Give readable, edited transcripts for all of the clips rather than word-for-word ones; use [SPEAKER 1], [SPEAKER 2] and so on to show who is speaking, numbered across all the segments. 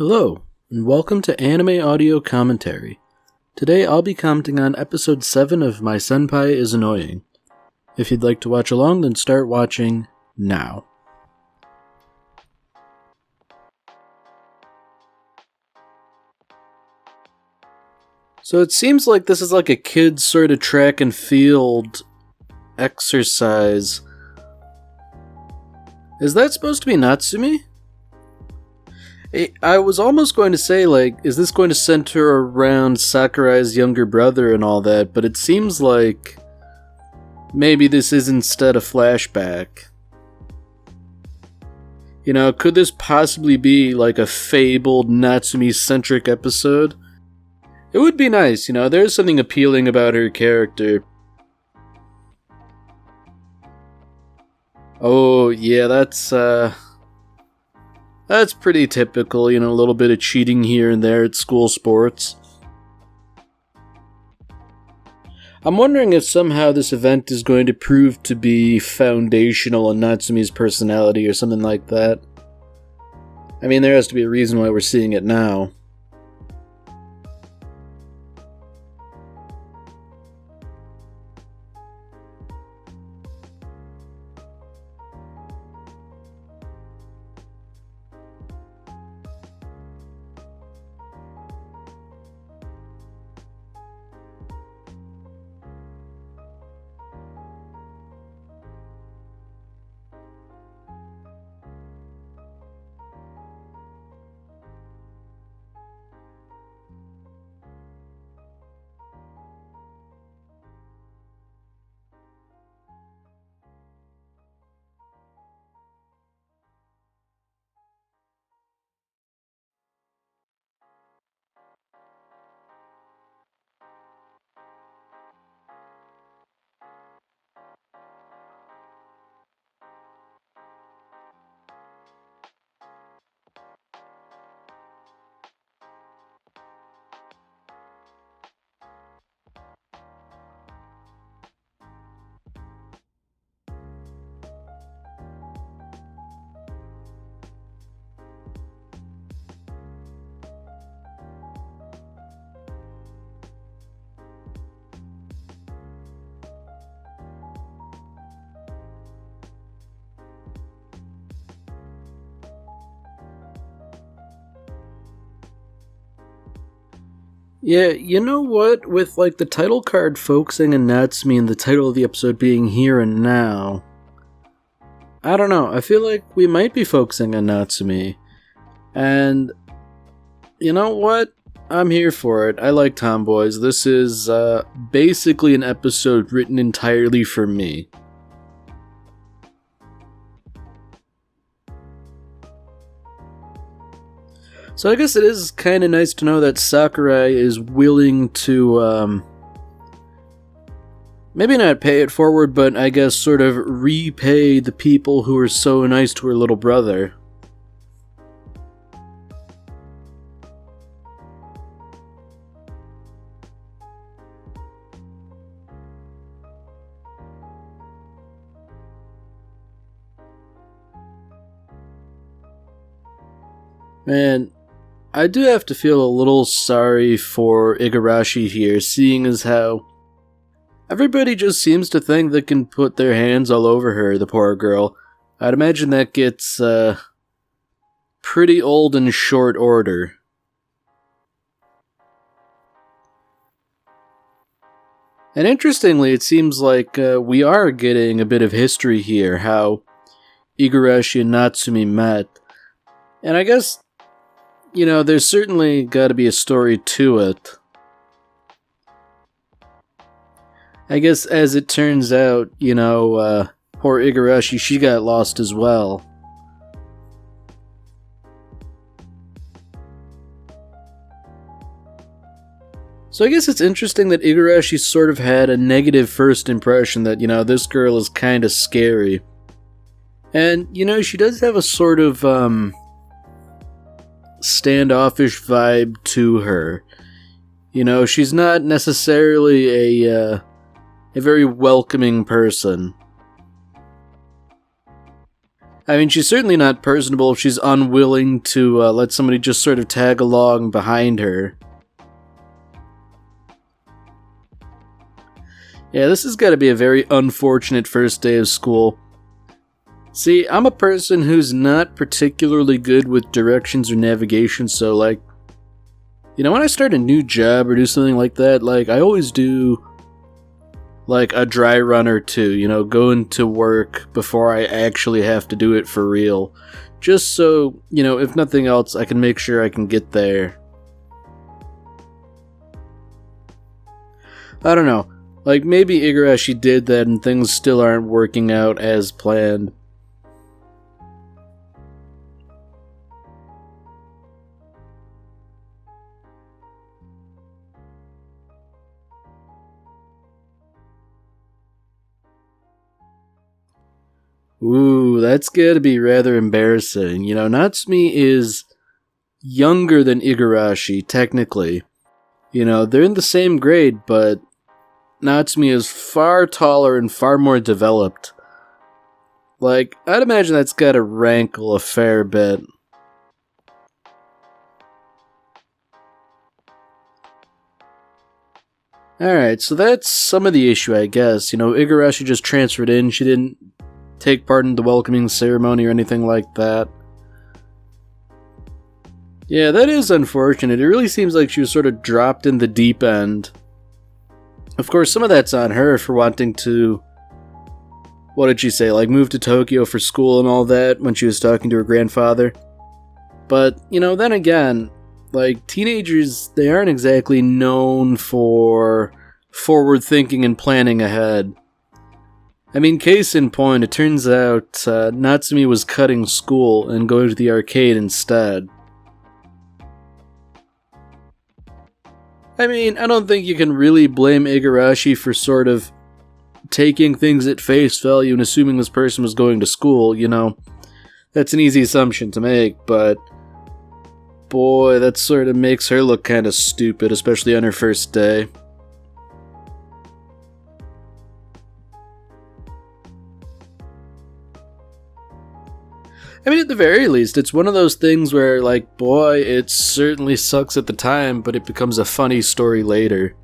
[SPEAKER 1] Hello, and welcome to Anime Audio Commentary. Today I'll be commenting on episode 7 of My Senpai is Annoying. If you'd like to watch along, then start watching now. So it seems like this is like a kid's sort of track and field exercise. Is that supposed to be Natsumi? I was almost going to say, is this going to center around Sakurai's younger brother and all that, but it seems like maybe this is instead a flashback. Could this possibly be like a fabled Natsumi-centric episode? It would be nice, there's something appealing about her character. Oh, yeah, that's pretty typical, a little bit of cheating here and there at school sports. I'm wondering if somehow this event is going to prove to be foundational in Natsumi's personality or something like that. I mean, there has to be a reason why we're seeing it now. Yeah, you know what? With, the title card focusing on Natsumi and the title of the episode being Here and Now, I don't know, I feel like we might be focusing on Natsumi. And, you know what? I'm here for it. I like tomboys. This is, basically an episode written entirely for me. So I guess it is kind of nice to know that Sakurai is willing to, maybe not pay it forward, but I guess sort of repay the people who were so nice to her little brother. Man, I do have to feel a little sorry for Igarashi here, seeing as how everybody just seems to think they can put their hands all over her, the poor girl. I'd imagine that gets, pretty old in short order. And interestingly, it seems like we are getting a bit of history here, how Igarashi and Natsumi met. And I guess, there's certainly got to be a story to it. I guess as it turns out, poor Igarashi, she got lost as well. So I guess it's interesting that Igarashi sort of had a negative first impression that, this girl is kind of scary. And, she does have a sort of, standoffish vibe to her. She's not necessarily a very welcoming person. I mean, she's certainly not personable if she's unwilling to let somebody just sort of tag along behind her. Yeah, this has got to be a very unfortunate first day of school. See, I'm a person who's not particularly good with directions or navigation, so like, when I start a new job or do something like that, like, I always do like a dry run or two, go into work before I actually have to do it for real. Just so, if nothing else, I can make sure I can get there. I don't know. Like, maybe Igarashi did that and things still aren't working out as planned. Ooh, that's gotta be rather embarrassing. Natsumi is younger than Igarashi, technically. They're in the same grade, but Natsumi is far taller and far more developed. Like, I'd imagine that's gotta rankle a fair bit. Alright, so that's some of the issue, I guess. Igarashi just transferred in, she didn't take part in the welcoming ceremony or anything like that. Yeah, that is unfortunate. It really seems like she was sort of dropped in the deep end. Of course, some of that's on her for wanting to, what did she say, like move to Tokyo for school and all that when she was talking to her grandfather. But, then again, like, teenagers, they aren't exactly known for forward thinking and planning ahead. I mean, case in point, it turns out Natsumi was cutting school and going to the arcade instead. I mean, I don't think you can really blame Igarashi for sort of taking things at face value and assuming this person was going to school, That's an easy assumption to make, but boy, that sort of makes her look kind of stupid, especially on her first day. I mean, at the very least, it's one of those things where, like, boy, it certainly sucks at the time, but it becomes a funny story later.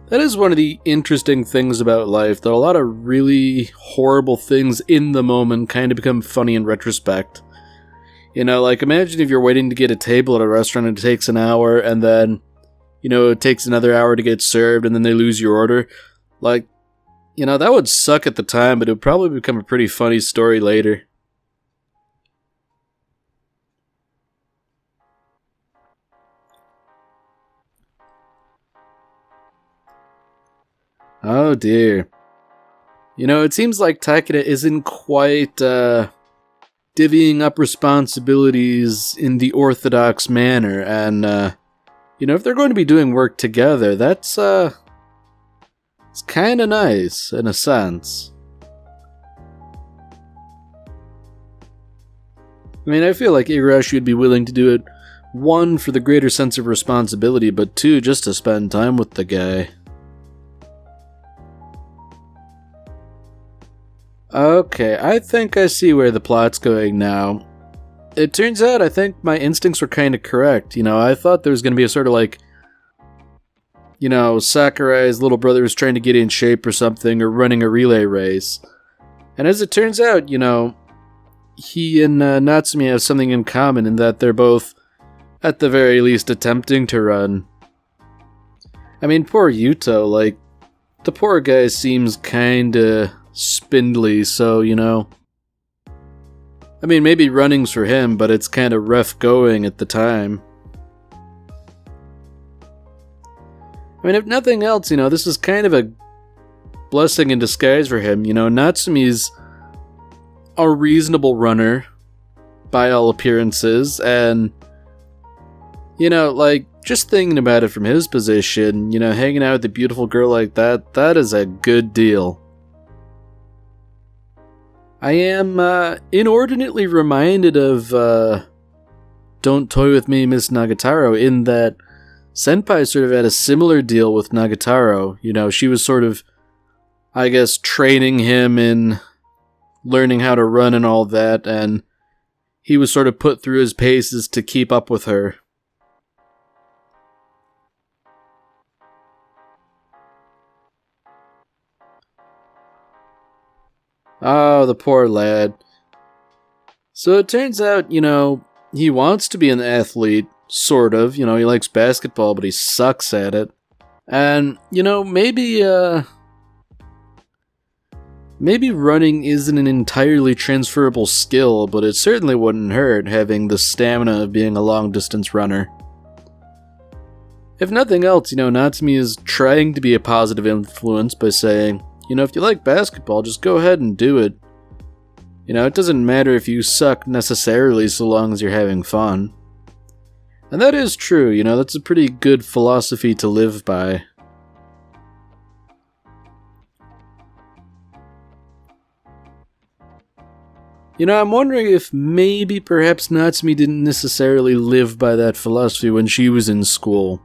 [SPEAKER 1] That is one of the interesting things about life, that a lot of really horrible things in the moment kind of become funny in retrospect. Like, imagine if you're waiting to get a table at a restaurant and it takes an hour, and then, it takes another hour to get served, and then they lose your order. Like, that would suck at the time, but it would probably become a pretty funny story later. Oh dear. It seems like Takeda isn't quite divvying up responsibilities in the orthodox manner, and if they're going to be doing work together, that's it's kind of nice, in a sense. I mean, I feel like Igarashi would be willing to do it, one, for the greater sense of responsibility, but two, just to spend time with the guy. Okay, I think I see where the plot's going now. It turns out I think my instincts were kind of correct. I thought there was going to be a sort of like, Sakurai's little brother was trying to get in shape or something, or running a relay race. And as it turns out, he and Natsumi have something in common in that they're both, at the very least, attempting to run. I mean, poor Yuto, like, the poor guy seems kinda spindly, so, I mean, maybe running's for him, but it's kinda rough going at the time. I mean, if nothing else, this is kind of a blessing in disguise for him. Natsumi's a reasonable runner, by all appearances, and, like, just thinking about it from his position, hanging out with a beautiful girl like that, that is a good deal. I am inordinately reminded of Don't Toy With Me, Miss Nagataro, in that Senpai sort of had a similar deal with Nagataro. She was sort of, I guess, training him in, learning how to run and all that, and he was sort of put through his paces to keep up with her. Oh, the poor lad. So it turns out, he wants to be an athlete, sort of. He likes basketball, but he sucks at it. And, maybe running isn't an entirely transferable skill, but it certainly wouldn't hurt having the stamina of being a long-distance runner. If nothing else, Natsumi is trying to be a positive influence by saying, if you like basketball, just go ahead and do it. It doesn't matter if you suck necessarily so long as you're having fun. And that is true, that's a pretty good philosophy to live by. I'm wondering if perhaps Natsumi didn't necessarily live by that philosophy when she was in school.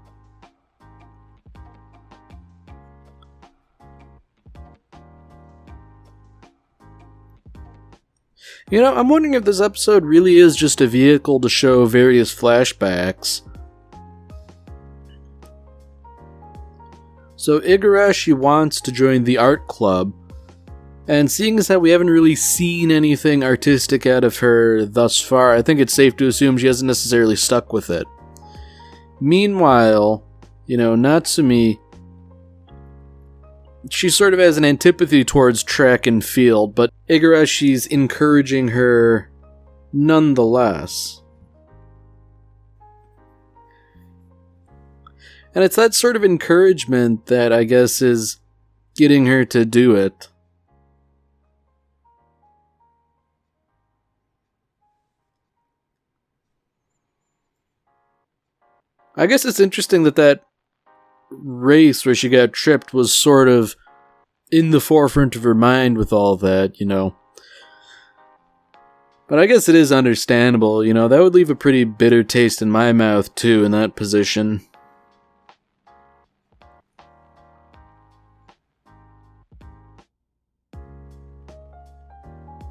[SPEAKER 1] I'm wondering if this episode really is just a vehicle to show various flashbacks. So Igarashi wants to join the art club, and seeing as how we haven't really seen anything artistic out of her thus far, I think it's safe to assume she hasn't necessarily stuck with it. Meanwhile, Natsumi, she sort of has an antipathy towards track and field, but Igarashi's encouraging her nonetheless. And it's that sort of encouragement that I guess is getting her to do it. I guess it's interesting that race where she got tripped was sort of in the forefront of her mind with all that, But I guess it is understandable, that would leave a pretty bitter taste in my mouth too in that position.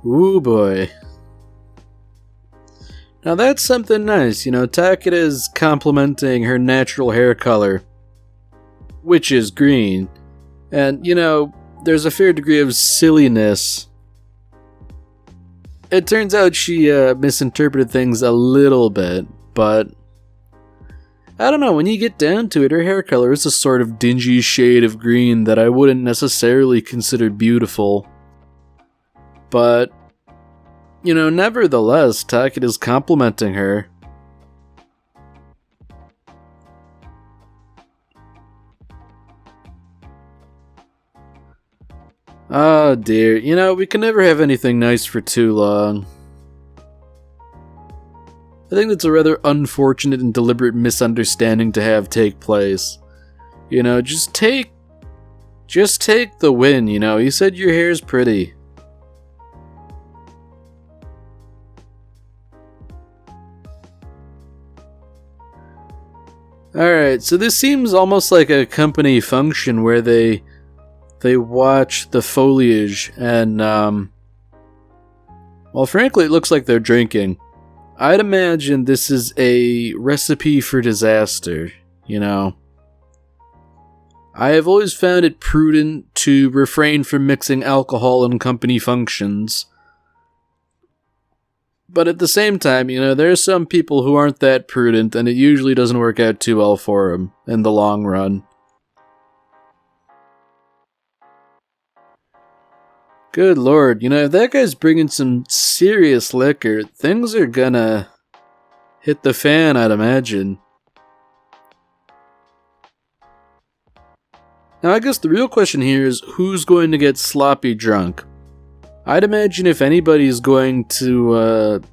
[SPEAKER 1] Ooh boy. Now that's something nice, Takeda's complimenting her natural hair color, which is green. And, there's a fair degree of silliness. It turns out she misinterpreted things a little bit, but I don't know, when you get down to it, her hair color is a sort of dingy shade of green that I wouldn't necessarily consider beautiful. But, nevertheless, Takeda's complimenting her. Oh dear, we can never have anything nice for too long. I think that's a rather unfortunate and deliberate misunderstanding to have take place. Just take the win, you said your hair's pretty. Alright, so this seems almost like a company function where they watch the foliage and, well, frankly, it looks like they're drinking. I'd imagine this is a recipe for disaster, I have always found it prudent to refrain from mixing alcohol in company functions. But at the same time, there are some people who aren't that prudent, and it usually doesn't work out too well for them in the long run. Good lord, if that guy's bringing some serious liquor, things are gonna hit the fan, I'd imagine. Now, I guess the real question here is, who's going to get sloppy drunk? I'd imagine if anybody's going to,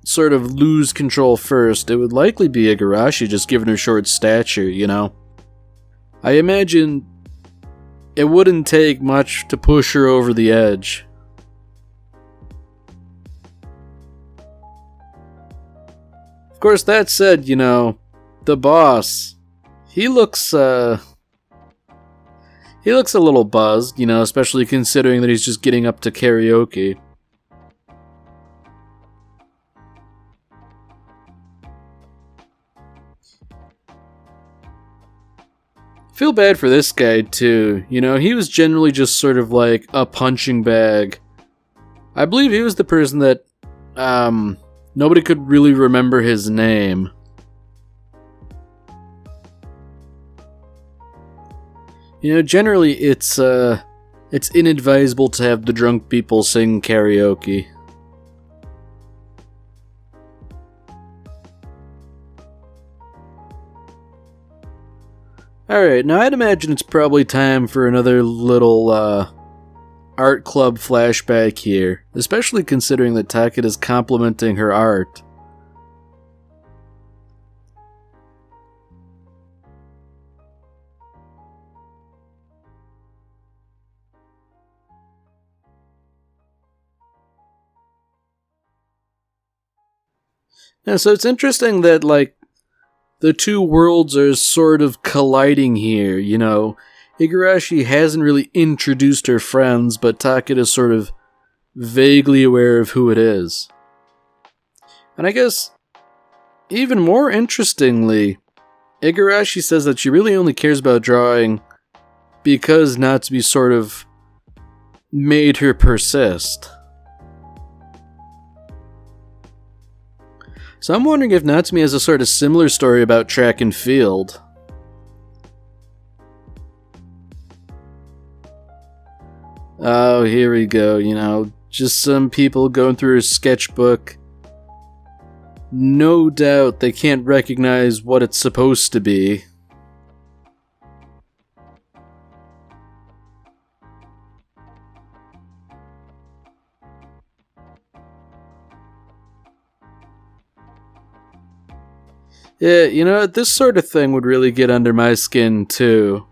[SPEAKER 1] sort of lose control first, it would likely be Igarashi, just given her short stature, I imagine it wouldn't take much to push her over the edge. Of course, that said, the boss, he looks a little buzzed, especially considering that he's just getting up to karaoke. Feel bad for this guy, too. You know, he was generally just sort of like a punching bag. I believe he was the person that, nobody could really remember his name. You know, generally it's inadvisable to have the drunk people sing karaoke. Alright, now I'd imagine it's probably time for another little, art club flashback here, especially considering that Takeda is complimenting her art. Yeah, so it's interesting that, like, the two worlds are sort of colliding here, you know. Igarashi hasn't really introduced her friends, but Takeda's sort of vaguely aware of who it is. And I guess, even more interestingly, Igarashi says that she really only cares about drawing because Natsume sort of made her persist. So I'm wondering if Natsume has a sort of similar story about track and field. Oh, here we go, you know, just some people going through her sketchbook. No doubt they can't recognize what it's supposed to be. Yeah, you know, this sort of thing would really get under my skin, too.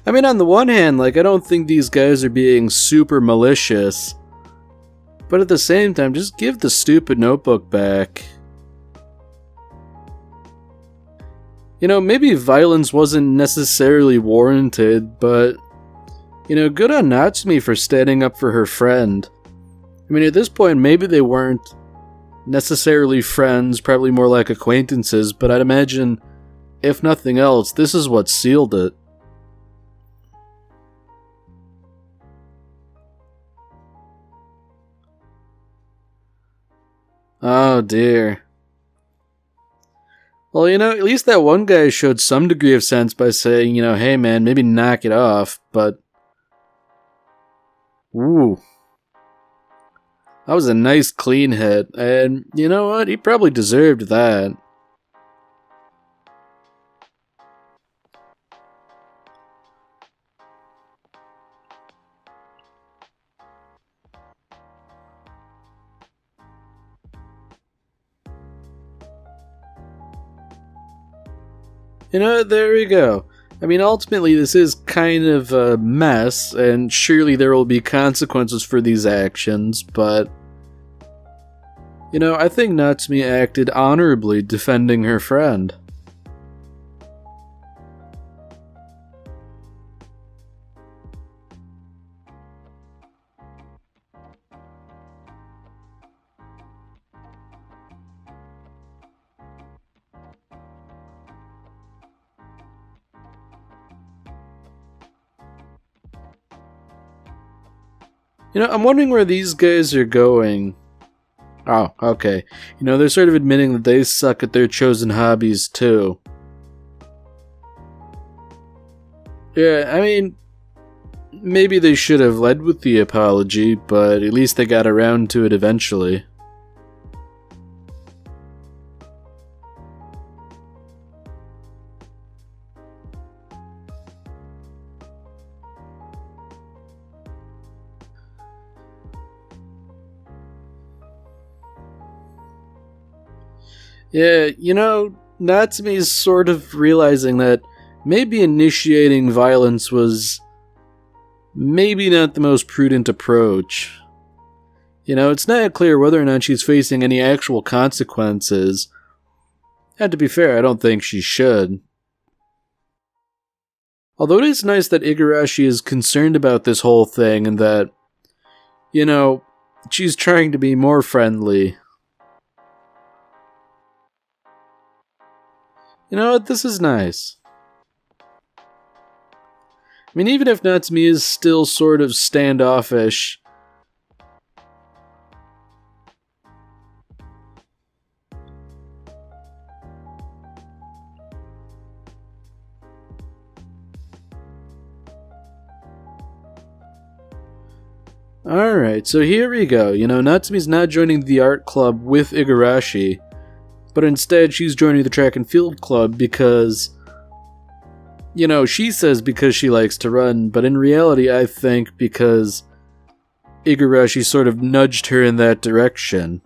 [SPEAKER 1] I mean, on the one hand, like, I don't think these guys are being super malicious. But at the same time, just give the stupid notebook back. You know, maybe violence wasn't necessarily warranted, but, you know, good on Natsume for standing up for her friend. I mean, at this point, maybe they weren't necessarily friends, probably more like acquaintances, but I'd imagine, if nothing else, this is what sealed it. Oh dear. Well, you know, at least that one guy showed some degree of sense by saying, you know, hey man, maybe knock it off, but... Ooh. That was a nice clean hit, and you know what? He probably deserved that. You know, there we go. I mean, ultimately, this is kind of a mess, and surely there will be consequences for these actions, but... You know, I think Natsume acted honorably defending her friend. You know, I'm wondering where these guys are going. Oh, okay. You know, they're sort of admitting that they suck at their chosen hobbies, too. Yeah, I mean, maybe they should have led with the apology, but at least they got around to it eventually. Yeah, you know, Natsume's sort of realizing that maybe initiating violence was maybe not the most prudent approach. You know, it's not clear whether or not she's facing any actual consequences. And to be fair, I don't think she should. Although it is nice that Igarashi is concerned about this whole thing and that, you know, she's trying to be more friendly. You know what? This is nice. I mean, even if Natsume is still sort of standoffish, alright, so here we go. You know, Natsume's not joining the art club with Igarashi, but instead she's joining the track and field club because, you know, she says because she likes to run, but in reality I think because Igarashi sort of nudged her in that direction.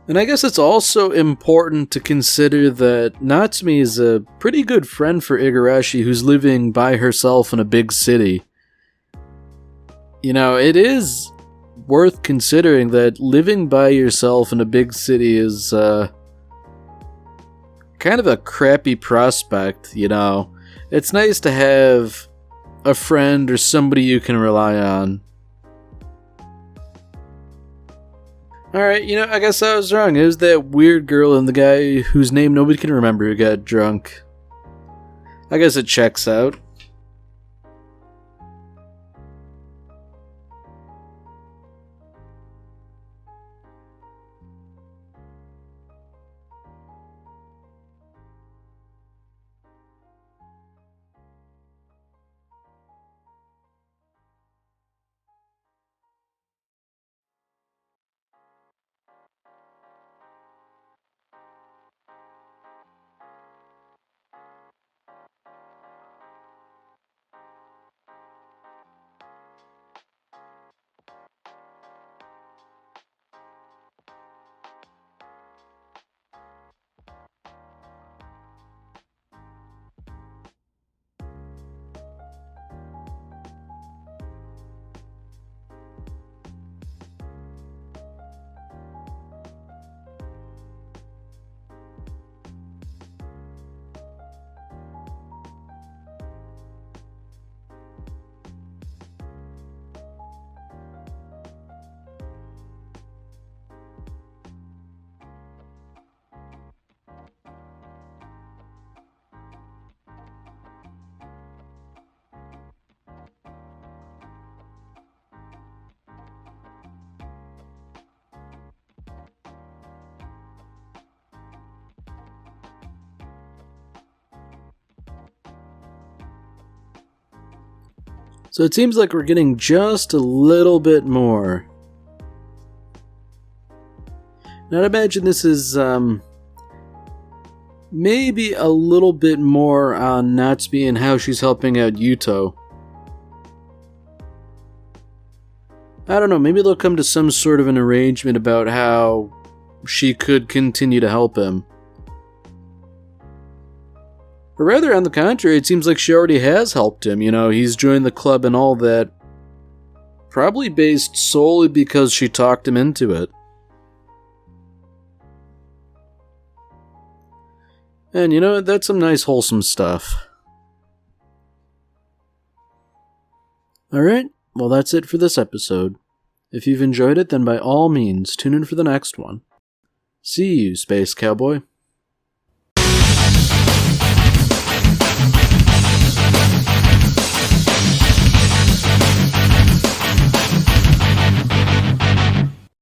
[SPEAKER 1] And I guess it's also important to consider that Natsume is a pretty good friend for Igarashi, who's living by herself in a big city. You know, it is worth considering that living by yourself in a big city is kind of a crappy prospect, you know. It's nice to have a friend or somebody you can rely on. Alright, you know, I guess I was wrong. It was that weird girl and the guy whose name nobody can remember who got drunk. I guess it checks out. So it seems like we're getting just a little bit more. Now I'd imagine this is maybe a little bit more on Natsume and how she's helping out Yuto. I don't know, maybe they'll come to some sort of an arrangement about how she could continue to help him. Or rather, on the contrary, it seems like she already has helped him. You know, he's joined the club and all that. Probably based solely because she talked him into it. And you know, that's some nice wholesome stuff. Alright, well that's it for this episode. If you've enjoyed it, then by all means, tune in for the next one. See you, Space Cowboy.